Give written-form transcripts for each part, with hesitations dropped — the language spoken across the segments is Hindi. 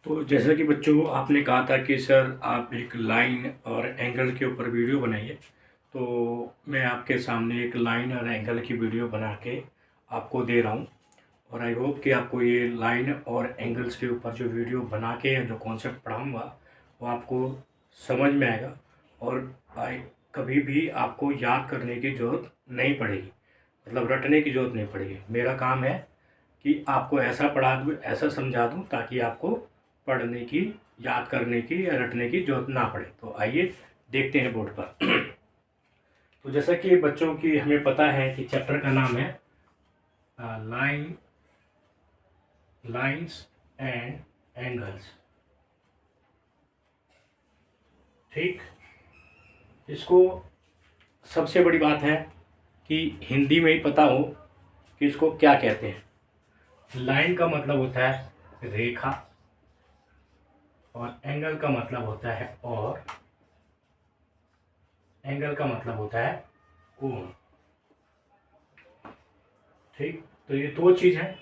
तो जैसा कि बच्चों आपने कहा था कि सर आप एक लाइन और एंगल के ऊपर वीडियो बनाइए। तो मैं आपके सामने एक लाइन और एंगल की वीडियो बना के आपको दे रहा हूँ और आई होप कि आपको ये लाइन और एंगल्स के ऊपर जो वीडियो बना के जो कॉन्सेप्ट पढ़ाऊँगा वो आपको समझ में आएगा और आई कभी भी आपको याद करने की ज़रूरत नहीं पड़ेगी, मतलब रटने की ज़रूरत नहीं पड़ेगी। मेरा काम है कि आपको ऐसा पढ़ा दूँ, ऐसा समझा दूँ ताकि आपको पढ़ने की, याद करने की या रटने की ज़रूरत ना पड़े। तो आइए देखते हैं बोर्ड पर। तो जैसा कि बच्चों की हमें पता है कि चैप्टर का नाम है लाइन्स एंड एंगल्स। ठीक, इसको सबसे बड़ी बात है कि हिंदी में ही पता हो कि इसको क्या कहते हैं। लाइन का मतलब होता है रेखा और एंगल का मतलब होता है एंगल का मतलब होता है कोण। ठीक, तो ये दो चीज़ है।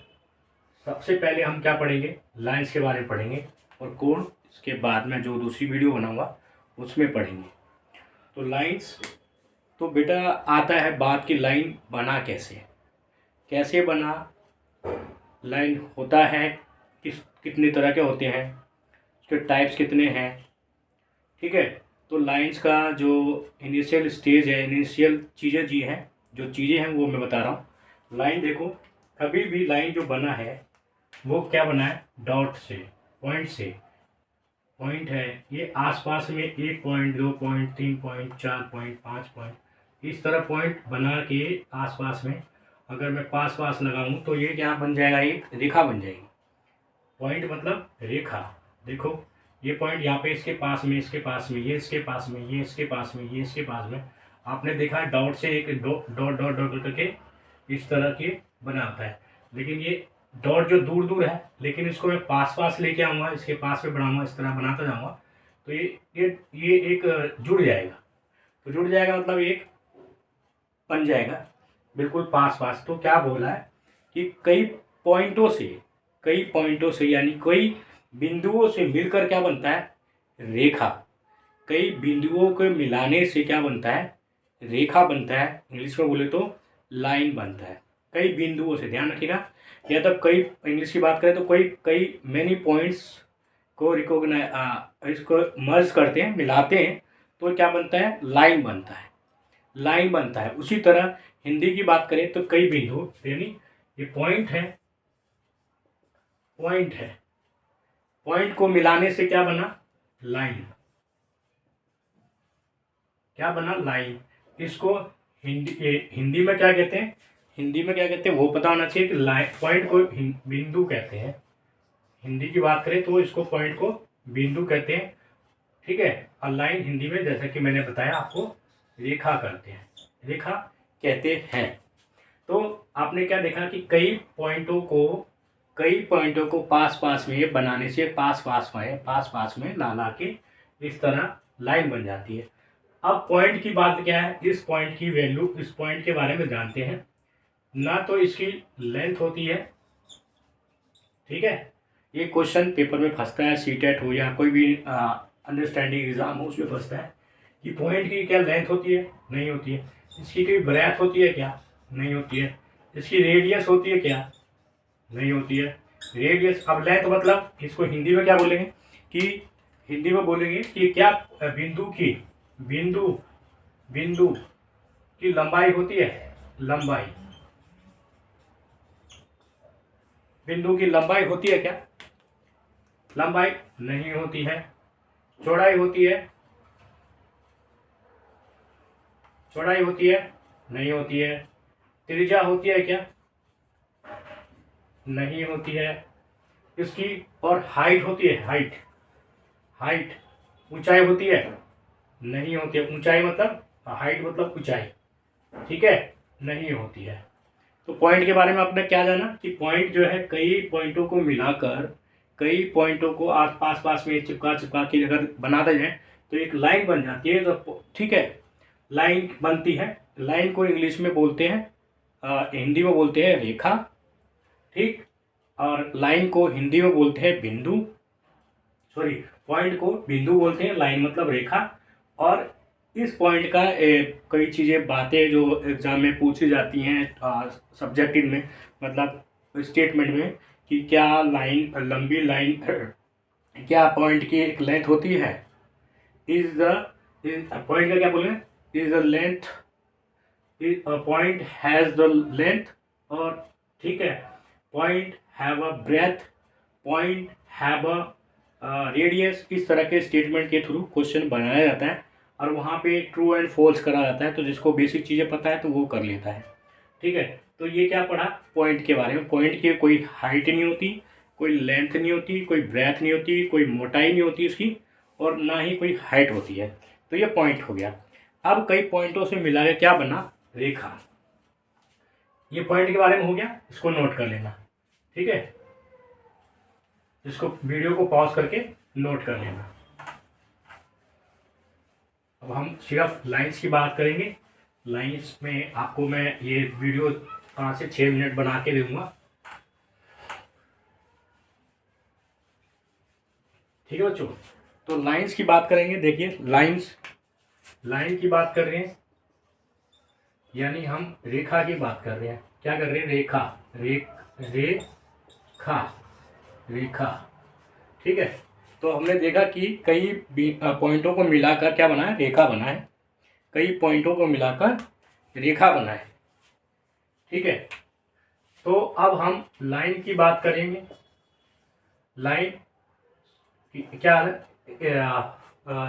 सबसे पहले हम क्या पढ़ेंगे, लाइंस के बारे में पढ़ेंगे और कोण इसके बाद में जो दूसरी वीडियो बनाऊंगा उसमें पढ़ेंगे। तो लाइंस, तो बेटा आता है बात की लाइन बना कैसे, कैसे बना, लाइन होता है कितने तरह के होते हैं, उसके टाइप्स कितने हैं। ठीक है, तो लाइंस का जो इनिशियल स्टेज है, इनिशियल चीज़ें जी हैं, जो चीज़ें हैं वो मैं बता रहा हूँ। लाइन देखो, कभी भी लाइन जो बना है वो क्या बना है, डॉट से, पॉइंट से। पॉइंट है ये आसपास में 1 point, 2 point, 3 point, 4 point, 5 point, इस तरह पॉइंट बना के आसपास में अगर मैं पास पास लगाऊं तो ये क्या बन जाएगा, एक रेखा बन जाएगी। पॉइंट मतलब रेखा। देखो ये पॉइंट यहाँ पे इसके पास में, इसके पास में, ये इसके पास में, ये इसके पास में, ये इसके पास में। आपने देखा डॉट से एक डॉट डॉट डॉट करके इस तरह के बना होता है। लेकिन ये डॉट जो दूर दूर है, लेकिन इसको मैं पास पास लेके आऊँगा, इसके पास में बढ़ाऊँगा, इस तरह बनाता जाऊँगा तो ये एक जुड़ जाएगा। तो जुड़ जाएगा मतलब एक बन जाएगा बिल्कुल पास पास। तो क्या बोला है कि कई पॉइंटों से यानी कई बिंदुओं से मिलकर क्या बनता है, रेखा। कई बिंदुओं को मिलाने से क्या बनता है, रेखा बनता है। इंग्लिश में बोले तो लाइन बनता है। कई बिंदुओं से, ध्यान रखिएगा, या तो कई, इंग्लिश की बात करें तो कई कई मैनी पॉइंट्स को इसको मर्ज करते हैं, मिलाते हैं तो क्या बनता है, लाइन बनता है। लाइन बनता है। उसी तरह हिंदी की बात करें तो कई बिंदु, यानी ये पॉइंट है, पॉइंट है, पॉइंट को मिलाने से क्या बना, लाइन। क्या बना, लाइन। इसको हिंदी में क्या कहते हैं, हिंदी में क्या कहते हैं वो पता होना चाहिए कि लाइन, पॉइंट को बिंदु कहते हैं। हिंदी की बात करें तो इसको पॉइंट को बिंदु कहते हैं। ठीक है, और लाइन हिंदी में जैसा कि मैंने बताया आपको रेखा करते हैं, रेखा कहते हैं। तो आपने क्या देखा कि कई पॉइंटों को पास पास में बनाने से पास पास में ला ला के इस तरह लाइन बन जाती है। अब पॉइंट की बात क्या है, इस पॉइंट की वैल्यू, इस पॉइंट के बारे में जानते हैं ना, तो इसकी लेंथ होती है। ठीक है, ये क्वेश्चन पेपर में फंसता है, सीटेट हो या कोई भी अंडरस्टैंडिंग एग्जाम हो उसमें फंसता है कि पॉइंट की क्या लेंथ होती है, नहीं होती है। इसकी कोई ब्रेथ होती है क्या, नहीं होती है। इसकी रेडियस होती है क्या, नहीं होती है। रेडियस, अब लेंथ मतलब इसको हिंदी में क्या बोलेंगे कि, हिंदी में बोलेंगे कि क्या बिंदु बिंदु की लंबाई होती है, लंबाई, बिंदु की लंबाई होती है क्या, लंबाई नहीं होती है। चौड़ाई होती है, चौड़ाई होती है, नहीं होती है। त्रिज्या होती है क्या, नहीं होती है इसकी। और हाइट होती है, हाइट, हाइट, ऊंचाई होती है, नहीं होती है। ऊंचाई मतलब, हाइट मतलब ऊंचाई, ठीक है, नहीं होती है। तो पॉइंट के बारे में आपने क्या जाना कि पॉइंट जो है कई पॉइंटों को मिलाकर, कई पॉइंटों को आस पास पास में चिपका चिपका के अगर बनाते जाए तो एक लाइन बन जाती है। तो ठीक है, लाइन बनती है। लाइन को इंग्लिश में बोलते हैं, हिंदी में बोलते हैं रेखा। ठीक, और लाइन को हिंदी में बोलते हैं बिंदु। सॉरी, पॉइंट को बिंदु बोलते हैं, लाइन मतलब रेखा। और इस पॉइंट का कई चीज़ें बातें जो एग्जाम में पूछी जाती हैं सब्जेक्टिव में, मतलब स्टेटमेंट में, कि क्या लाइन, लंबी लाइन क्या पॉइंट की एक लेंथ होती है। इज द पॉइंट का क्या बोले, is the length, point has the length, और ठीक है, point have a breadth, point have a radius. इस तरह के स्टेटमेंट के थ्रू क्वेश्चन बनाया जाता है और वहाँ पे ट्रू एंड फॉल्स करा जाता है। तो जिसको बेसिक चीज़ें पता है तो वो कर लेता है। ठीक है, तो ये क्या पढ़ा पॉइंट के बारे में। पॉइंट की कोई हाइट नहीं होती, कोई लेंथ नहीं होती, कोई ब्रेथ नहीं होती, कोई मोटाई नहीं होती उसकी, और ना ही कोई हाइट होती है। तो ये पॉइंट हो गया। अब कई पॉइंटों से मिला के क्या बना, रेखा। ये पॉइंट के बारे में हो गया, इसको नोट कर लेना। ठीक है, इसको वीडियो को पॉज करके नोट कर लेना। अब हम सिर्फ लाइंस की बात करेंगे। लाइंस में आपको मैं ये वीडियो 5 से 6 मिनट बना के दूंगा। ठीक है बच्चों, तो लाइंस की बात करेंगे। देखिए लाइंस, लाइन की बात कर रहे हैं, यानी हम रेखा की बात कर रहे हैं। क्या कर रहे हैं, रेखा, रेखा, रेखा। ठीक है, तो हमने देखा कि कई पॉइंटों को मिलाकर क्या बना है, रेखा बना है। कई पॉइंटों को मिलाकर रेखा बना है। ठीक है, तो अब हम लाइन की बात करेंगे। लाइन क्या है,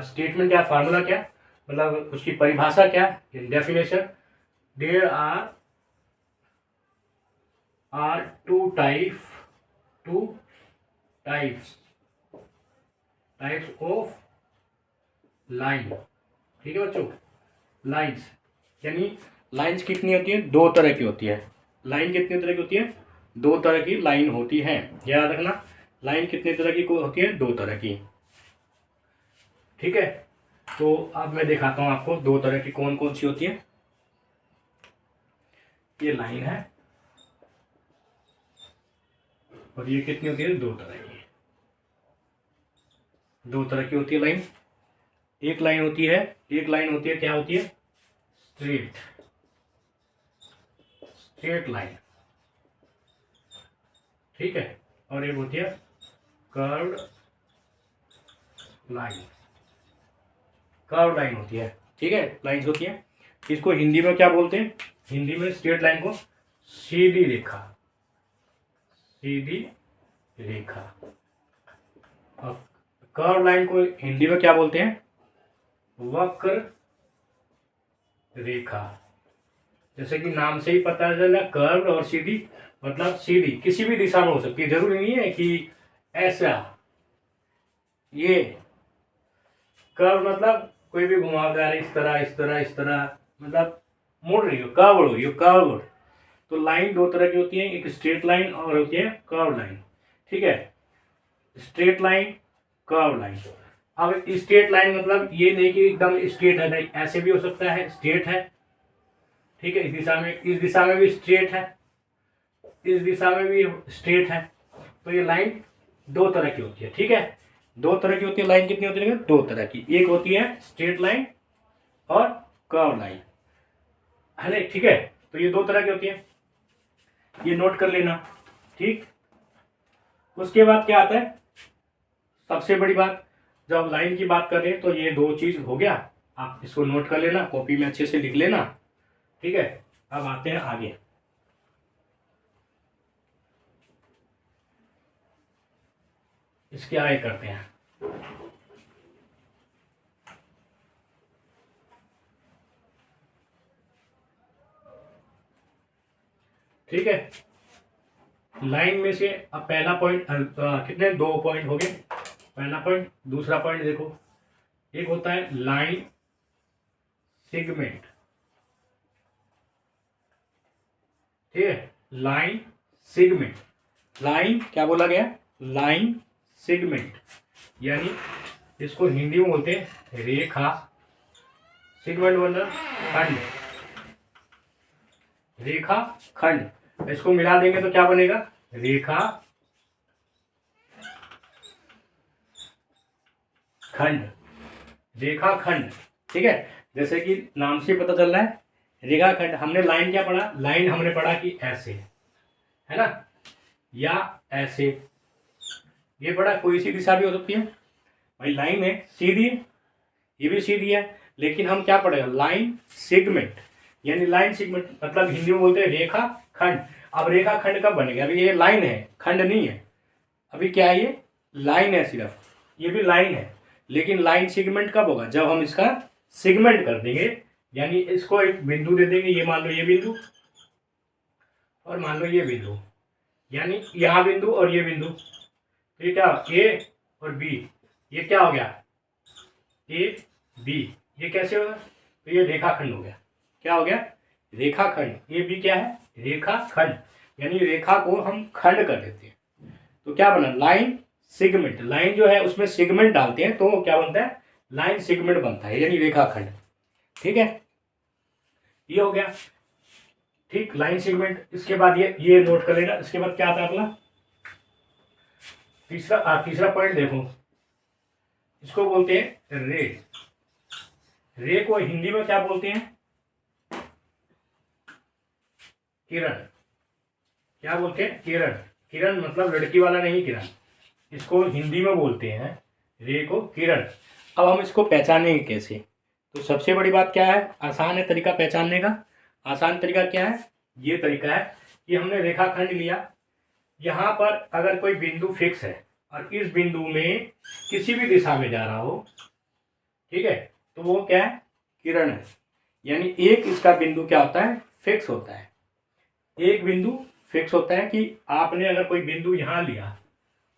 स्टेटमेंट क्या, फार्मूला क्या, मतलब उसकी परिभाषा क्या, definition. There are two types of line. ठीक है बच्चों, लाइन्स, यानी लाइन्स कितनी होती है, 2 तरह की होती है। लाइन कितनी तरह की होती है, 2 तरह की लाइन होती है। याद रखना, लाइन कितनी तरह की होती है, 2 तरह की। ठीक है, तो अब मैं दिखाता हूं आपको 2 तरह की कौन कौन सी होती है। ये लाइन है और ये कितनी होती है, 2 तरह की। 2 तरह की होती है लाइन। एक लाइन होती है, क्या होती है, स्ट्रेट लाइन। ठीक है, और एक होती है कर्व्ड लाइन। कर्व लाइन होती है। ठीक है, लाइन्स होती है। इसको हिंदी में क्या बोलते हैं, हिंदी में स्ट्रेट लाइन को सीधी रेखा, सीधी रेखा। और कर्व लाइन को हिंदी में क्या बोलते हैं, वक्र रेखा। जैसे कि नाम से ही पता चला, कर्व और सीधी, मतलब सीधी किसी भी दिशा में हो सकती है, जरूरी नहीं है कि ऐसा। ये कर्व मतलब कोई भी घुमावदार, इस तरह इस तरह इस तरह, मतलब मुड़ रही हो, कर्व हो रही हो, कर्व। तो लाइन 2 तरह की होती है, एक स्ट्रेट लाइन और होती है कर्व लाइन। ठीक है, स्ट्रेट लाइन, कर्व लाइन। अब स्ट्रेट लाइन मतलब ये नहीं कि एकदम स्ट्रेट है, नहीं, ऐसे भी हो सकता है, स्ट्रेट है। ठीक है, इस दिशा में भी स्ट्रेट है, इस दिशा में भी स्ट्रेट है। तो ये लाइन 2 तरह की होती है। ठीक है, 2 तरह की होती है लाइन। कितनी होती है, 2 तरह की। एक होती है स्ट्रेट लाइन और कर्व लाइन, है ना। ठीक है, तो ये 2 तरह की होती है, ये नोट कर लेना। ठीक, उसके बाद क्या आता है, सबसे बड़ी बात, जब लाइन की बात कर रहे हैं तो ये 2 चीज हो गया। आप इसको नोट कर लेना, कॉपी में अच्छे से लिख लेना। ठीक है, अब आते हैं आगे। इसके आगे करते हैं। ठीक है, लाइन में से अब पहला पॉइंट, कितने, 2 पॉइंट हो गए। पहला पॉइंट, दूसरा पॉइंट देखो, एक होता है लाइन सेगमेंट। ठीक है, लाइन सेगमेंट। लाइन क्या बोला गया, लाइन सेगमेंट, यानी इसको हिंदी में बोलते हैं रेखा। सेगमेंट मतलब खंड, रेखा खंड। इसको मिला देंगे तो क्या बनेगा, रेखा खंड, रेखा खंड। ठीक है, जैसे कि नाम से पता चल रहा है रेखा खंड। हमने लाइन क्या पढ़ा, लाइन हमने पढ़ा कि ऐसे है ना, या ऐसे, ये पढ़ा। कोई सी दिशा भी हो सकती है भाई, लाइन है सीधी, ये भी सीधी है, लेकिन हम क्या पढ़ेगा, लाइन सेगमेंट, यानी लाइन सेगमेंट मतलब हिंदी में बोलते हैं रेखा खंड। अब रेखा खंड कब बनेगा, अभी ये लाइन है, खंड नहीं है, अभी क्या है, ये लाइन है सिर्फ, ये भी लाइन है, लेकिन लाइन सेगमेंट कब होगा, जब हम इसका सेगमेंट कर देंगे, यानी इसको एक बिंदु दे देंगे, ये मान लो ये बिंदु, और मान लो ये बिंदु, यानी यहाँ बिंदु और ये बिंदु, तो ये क्या, ए और बी, ये क्या हो गया, ए बी, ये कैसे होगा, तो ये रेखाखंड हो गया। क्या हो गया, रेखाखंड। ए बी क्या है, रेखाखंड, यानी रेखा को हम खंड कर देते हैं, तो क्या बना, लाइन सेगमेंट। लाइन जो है उसमें सेगमेंट डालते हैं तो क्या बनता है, लाइन सेगमेंट बनता है, यानी रेखाखंड। ठीक है, ये हो गया। ठीक, लाइन सेगमेंट। इसके बाद ये नोट कर लेना। इसके बाद क्या आता है अगला, तीसरा पॉइंट देखो, इसको बोलते हैं रे। रे को हिंदी में क्या बोलते हैं, किरण। क्या बोलते हैं, किरण। किरण मतलब लड़की वाला नहीं किरण, इसको हिंदी में बोलते हैं रे को किरण। अब हम इसको पहचानेंगे कैसे, तो सबसे बड़ी बात क्या है, आसान है तरीका पहचानने का। आसान तरीका क्या है, ये तरीका है कि हमने रेखाखंड लिया, यहाँ पर अगर कोई बिंदु फिक्स है और इस बिंदु में किसी भी दिशा में जा रहा हो, ठीक है, तो वो क्या है, किरण है। यानी एक इसका बिंदु क्या होता है, फिक्स होता है। एक बिंदु फिक्स होता है कि आपने अगर कोई बिंदु यहाँ लिया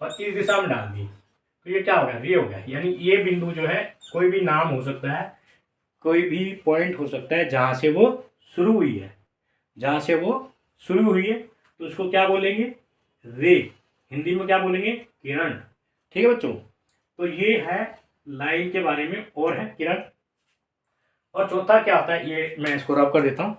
और इस दिशा में डाल दी, तो ये क्या हो गया, रे हो गया। यानी ये बिंदु जो है कोई भी नाम हो सकता है, कोई भी पॉइंट हो सकता है जहाँ से वो शुरू हुई है, जहाँ से वो शुरू हुई है, तो उसको क्या बोलेंगे, रे। हिंदी में क्या बोलेंगे, किरण। ठीक है बच्चों, तो ये है लाइन के बारे में, और है किरण। और चौथा क्या होता है, ये मैं इसको रब कर देता हूं।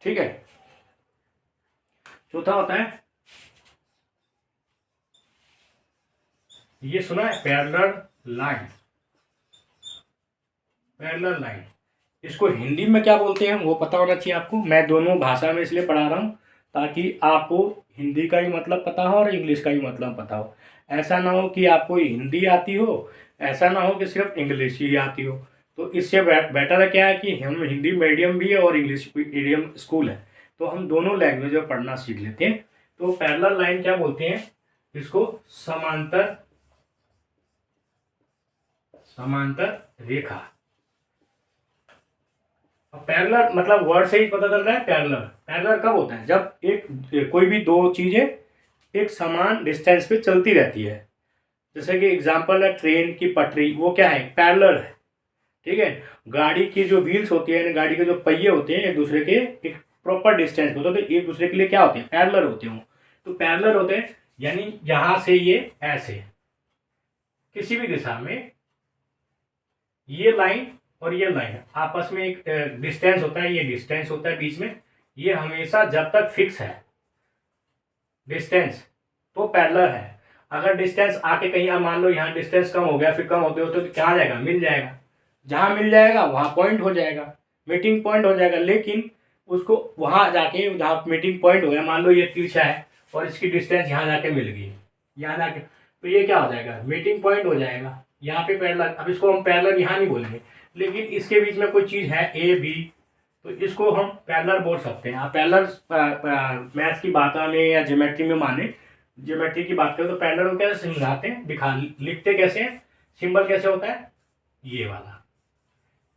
ठीक है, चौथा होता है, ये सुना है, पैरेलल लाइन। पैरेलल लाइन, इसको हिंदी में क्या बोलते हैं वो पता होना चाहिए आपको। मैं दोनों भाषा में इसलिए पढ़ा रहा हूँ ताकि आपको हिंदी का भी मतलब पता हो और इंग्लिश का भी मतलब पता हो। ऐसा ना हो कि आपको हिंदी आती हो, ऐसा ना हो कि सिर्फ इंग्लिश ही आती हो। तो इससे बेटर क्या है कि हम हिंदी मीडियम भी है और इंग्लिश मीडियम स्कूल है, तो हम दोनों लैंग्वेज में पढ़ना सीख लेते हैं। तो पैरेलल लाइन क्या बोलते हैं, इसको समांतर, समांतर रेखा। पैरेलल मतलब वर्ड से ही पता चल रहा है, पैरेलल। पैरेलल कब होता है, जब कोई भी दो चीजें एक समान डिस्टेंस पे चलती रहती है। जैसे कि एग्जांपल है ट्रेन की पटरी, वो क्या है, पैरेलल है। ठीक है, गाड़ी की जो व्हील्स होती है, गाड़ी के जो पहिए होते हैं एक दूसरे के एक प्रॉपर डिस्टेंस पे होते हैं, तो एक दूसरे के लिए क्या होते हैं, पैरेलल होते हैं। तो पैरेलल होते हैं यानी यहां से ये ऐसे किसी भी दिशा में, ये लाइन और ये लाइन आपस में एक डिस्टेंस होता है, ये डिस्टेंस होता है बीच में, ये हमेशा जब तक फिक्स है डिस्टेंस तो पैरेलल है। अगर डिस्टेंस आके कहीं, अब मान लो यहाँ डिस्टेंस कम हो गया, फिर कम होते होते तो क्या आ जाएगा, मिल जाएगा। जहां मिल जाएगा वहां पॉइंट हो जाएगा, मीटिंग पॉइंट हो जाएगा। लेकिन उसको वहां जाके, जहाँ मीटिंग पॉइंट हो गया, मान लो ये तिरछा है और इसकी डिस्टेंस यहाँ जाके मिल गई, यहाँ जाके, तो ये क्या हो जाएगा, मीटिंग पॉइंट हो जाएगा। यहाँ पे पैरेलल, अब इसको हम पैरेलल यहाँ नहीं बोलेंगे, लेकिन इसके बीच में कोई चीज है ए बी, तो इसको हम पैरेलल बोल सकते हैं। आप पैरेलल मैथ्स की बात में या ज्योमेट्री में माने, ज्योमेट्री की बात करें तो पैरेलल को कैसे समझाते हैं, लिखते कैसे हैं, सिंबल कैसे होता है, ये वाला।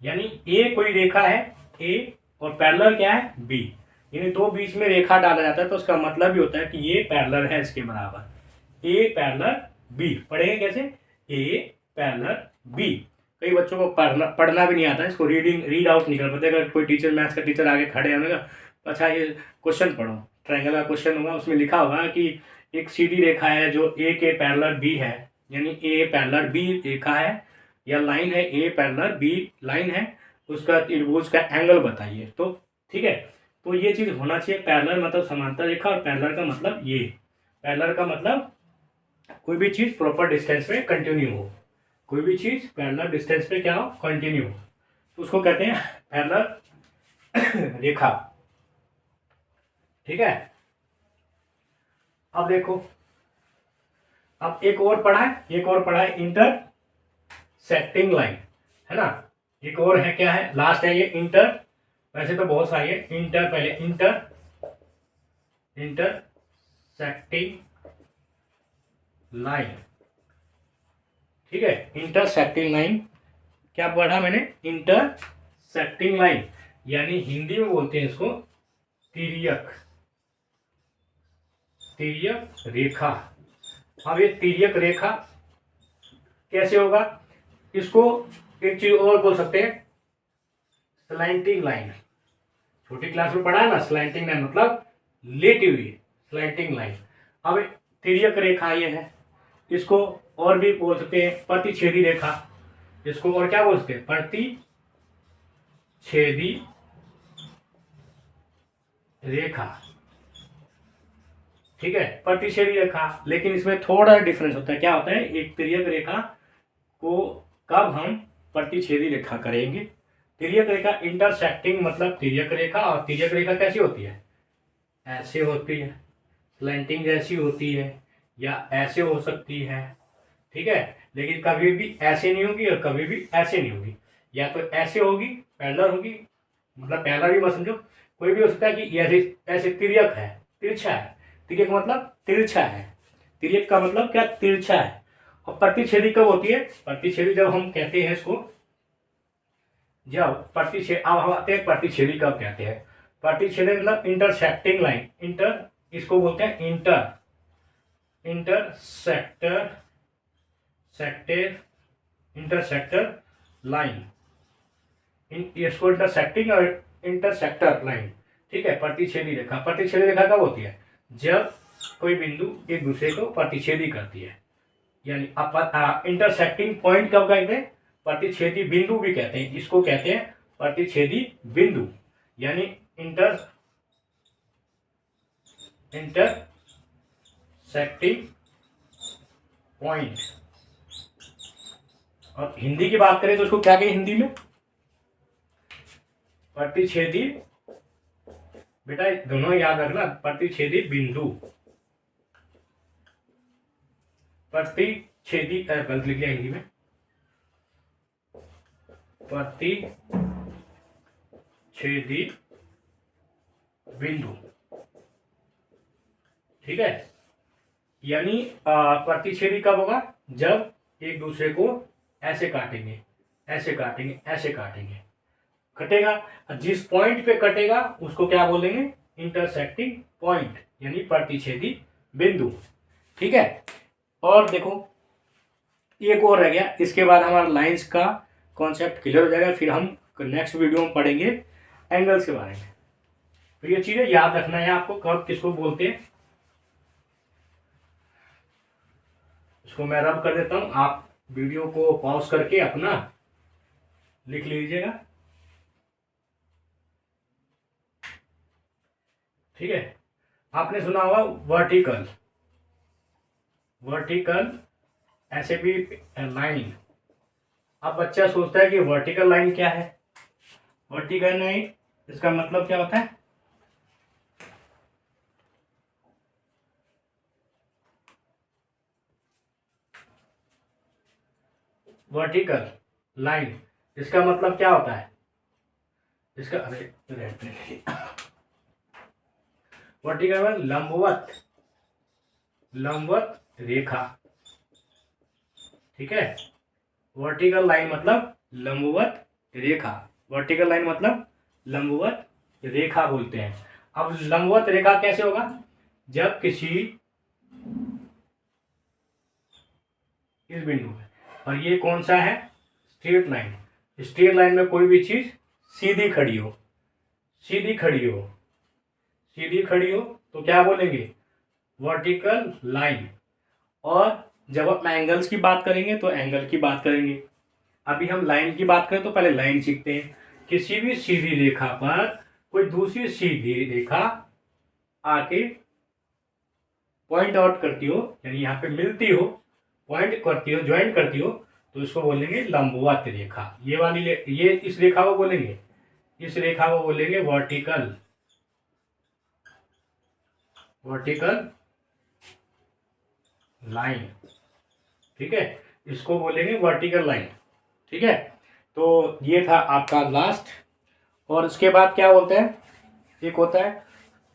यानी ए कोई रेखा है ए और पैरेलल क्या है बी, यानी दो बीच में रेखा डाला जाता है, तो उसका मतलब भी होता है कि ये पैरेलल है इसके बराबर। ए पैरेलल बी पढ़ेंगे कैसे, ए पैरेलल बी। कई बच्चों को पढ़ना भी नहीं आता है, इसको रीड आउट नहीं कर पाते। अगर कोई टीचर, मैथ्स का टीचर आगे खड़े होगा, अच्छा ये क्वेश्चन पढ़ो, ट्रायंगल का क्वेश्चन होगा, उसमें लिखा होगा कि एक सीधी रेखा है जो ए के पैरेलल बी है, यानी ए पैरेलल बी रेखा है, या लाइन है ए पैरेलल बी लाइन है, उसका त्रिभुज का एंगल बताइए। तो ठीक है, तो ये चीज़ होना चाहिए। पैरेलल मतलब समांतर रेखा, और पैरेलल का मतलब ये, पैरेलल का मतलब कोई भी चीज़ प्रॉपर डिस्टेंस पे कंटिन्यू हो, कोई भी चीज़ पैरेलल डिस्टेंस पे क्या हो, कंटिन्यू हो, तो उसको कहते हैं पैरेलल रेखा। ठीक है, अब देखो, अब एक और पढ़ा है इंटरसेक्टिंग लाइन, है ना। एक और है, क्या है, लास्ट है ये इंटर, वैसे तो बहुत सारी है, इंटर पहले इंटरसेक्टिंग लाइन। ठीक है, इंटरसेक्टिंग लाइन, क्या पढ़ा मैंने, इंटरसेक्टिंग लाइन, यानी हिंदी में बोलते हैं इसको तिर्यक रेखा। अब ये तिर्यक रेखा कैसे होगा, इसको एक चीज और बोल सकते हैं, स्लैंटिंग लाइन। छोटी क्लास में पढ़ा है ना, स्लैंटिंग लाइन मतलब लेटी हुई, स्लैंटिंग लाइन। अब तिर्यक रेखा ये है, इसको और भी बोल सकते हैं प्रतिच्छेदी रेखा, इसको और क्या बोल सकते हैं, प्रतिच्छेदी रेखा। ठीक है, प्रतिच्छेदी रेखा, लेकिन इसमें थोड़ा डिफरेंस होता है। क्या होता है, एक तिर्यक रेखा को कब हम प्रतिच्छेदी रेखा करेंगे, तिर्यक रेखा इंटरसेक्टिंग मतलब तिर्यक रेखा, और तिर्यक रेखा कैसी होती है, ऐसे होती है, स्लैंटिंग जैसी होती है, या ऐसे हो सकती है। ठीक है, लेकिन कभी भी ऐसे नहीं होगी और कभी भी ऐसे नहीं होगी, या तो ऐसे होगी पैरेलल होगी, मतलब पैरेलल भी मत समझो, कोई भी हो सकता है कि ऐसे ऐसे तिर्यक है, तिरछा है, तिर्यक मतलब तिरछा है, तिर्यक का मतलब क्या, तिरछा है। और प्रतिच्छेदी कब होती है, प्रतिच्छेदी जब हम कहते हैं इसको, जब प्रतिच्छेद, अब हम आते हैं प्रतिच्छेदी कब कहते हैं, प्रतिच्छेदी मतलब इंटरसेक्टिंग लाइन, इसको बोलते हैं इंटरसेक्टर लाइन, इसको इंटरसेक्टिंग और इंटरसेक्टर लाइन। ठीक है, प्रतिच्छेदी रेखा कब होती है, जब कोई बिंदु एक दूसरे को प्रतिच्छेदी करती है, यानी इंटरसेक्टिंग पॉइंट कब कहते हैं, प्रतिच्छेदी बिंदु भी कहते हैं, इसको कहते हैं प्रतिच्छेदी बिंदु, यानी इंटरसेक्टिंग पॉइंट। और हिंदी की बात करें तो उसको क्या कहें हिंदी में, प्रतिच्छेदी, बेटा दोनों याद रखना, प्रतिच्छेदी बिंदु, प्रतिच्छेदी, गलत लिख लिया हिंदी में, प्रतिच्छेदी बिंदु। ठीक है, यानी प्रतिच्छेदी कब होगा, जब एक दूसरे को ऐसे काटेंगे, ऐसे काटेंगे, ऐसे काटेंगे, कटेगा, जिस पॉइंट पे कटेगा उसको क्या बोलेंगे, इंटरसेक्टिंग पॉइंट, यानी प्रतिच्छेदी बिंदु। ठीक है, और देखो एक और रह गया, इसके बाद हमारा लाइंस का कॉन्सेप्ट क्लियर हो जाएगा, फिर हम नेक्स्ट वीडियो में पढ़ेंगे एंगल्स के बारे में। तो ये चीजें याद रखना है आपको, कब किसको बोलते हैं। इसको मैं रब कर देता हूं, आप वीडियो को पॉज करके अपना लिख लीजिएगा। ठीक है, आपने सुना होगा वर्टिकल ऐसे भी लाइन। अब बच्चा सोचता है कि वर्टिकल लाइन क्या है, वर्टिकल लाइन इसका मतलब क्या होता है, वर्टिकल लाइन इसका मतलब क्या होता है, इसका वर्टिकल में लंबवत रेखा। ठीक है, वर्टिकल लाइन मतलब लंबवत रेखा, वर्टिकल लाइन मतलब लंबवत रेखा बोलते हैं। अब लंबवत रेखा कैसे होगा, जब किसी इस बिंदु पे, और ये कौन सा है, स्ट्रेट लाइन, स्ट्रेट लाइन में कोई भी चीज सीधी खड़ी हो, सीधी खड़ी हो तो क्या बोलेंगे, वर्टिकल लाइन। और जब हम एंगल्स की बात करेंगे तो एंगल की बात करेंगे। अभी हम लाइन की बात करें तो पहले लाइन सीखते हैं। किसी भी सीधी रेखा पर कोई दूसरी सीधी रेखा आके पॉइंट आउट करती हो, यानी यहाँ पे मिलती हो, पॉइंट करती हो, ज्वाइन करती हो, तो इसको बोलेंगे लंबवत रेखा। ये वाली ये इस रेखा को बोलेंगे, इस रेखा को बोलेंगे वर्टिकल, वर्टिकल लाइन। ठीक है, इसको बोलेंगे वर्टिकल लाइन। ठीक है, तो ये था आपका लास्ट। और उसके बाद क्या बोलते हैं, एक होता है,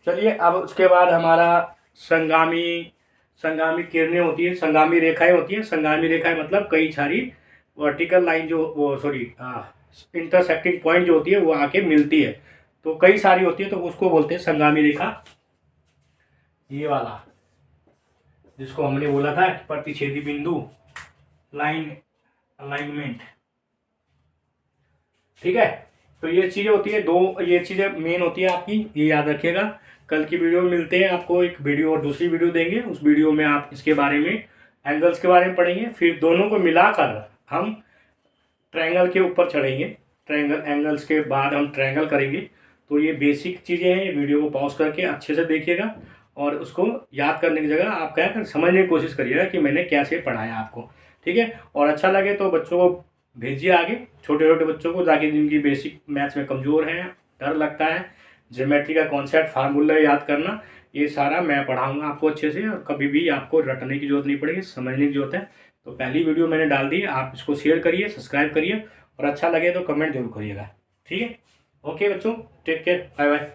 चलिए अब उसके बाद हमारा संगामी, संगामी किरणें होती है, संगामी रेखाएं होती हैं। संगामी रेखाएं मतलब कई सारी वर्टिकल लाइन जो वो सॉरी इंटरसेक्टिंग पॉइंट जो होती है वो आके मिलती है, तो कई सारी होती है, तो उसको बोलते हैं संगामी रेखा। ये वाला जिसको हमने बोला था प्रतिच्छेदी बिंदु, लाइन अलाइनमेंट। ठीक है, तो ये चीज़ें होती है, दो ये चीज़ें मेन होती है आपकी, ये याद रखिएगा। कल की वीडियो में मिलते हैं, आपको एक वीडियो और दूसरी वीडियो देंगे, उस वीडियो में आप इसके बारे में, एंगल्स के बारे में पढ़ेंगे। फिर दोनों को मिलाकर हम ट्रायंगल के ऊपर चढ़ेंगे, ट्रायंगल एंगल्स के बाद हम ट्रायंगल करेंगे। तो ये बेसिक चीज़ें हैं, ये वीडियो को पॉज करके अच्छे से देखिएगा और उसको याद करने की जगह आप क्या कर समझने की कोशिश करिएगा कि मैंने कैसे पढ़ाया आपको। ठीक है, और अच्छा लगे तो बच्चों को भेजिए आगे, छोटे छोटे बच्चों को, ताकि जिनकी बेसिक मैथ्स में कमज़ोर हैं, डर लगता है, ज्योमेट्री का कॉन्सेप्ट फार्मूला याद करना, ये सारा मैं पढ़ाऊंगा आपको अच्छे से, और कभी भी आपको रटने की जरूरत नहीं पड़ेगी, समझने की जरूरत है। तो पहली वीडियो मैंने डाल दी, आप इसको शेयर करिए, सब्सक्राइब करिए, और अच्छा लगे तो कमेंट जरूर करिएगा। ठीक है, ओके बच्चों, टेक केयर, बाय बाय।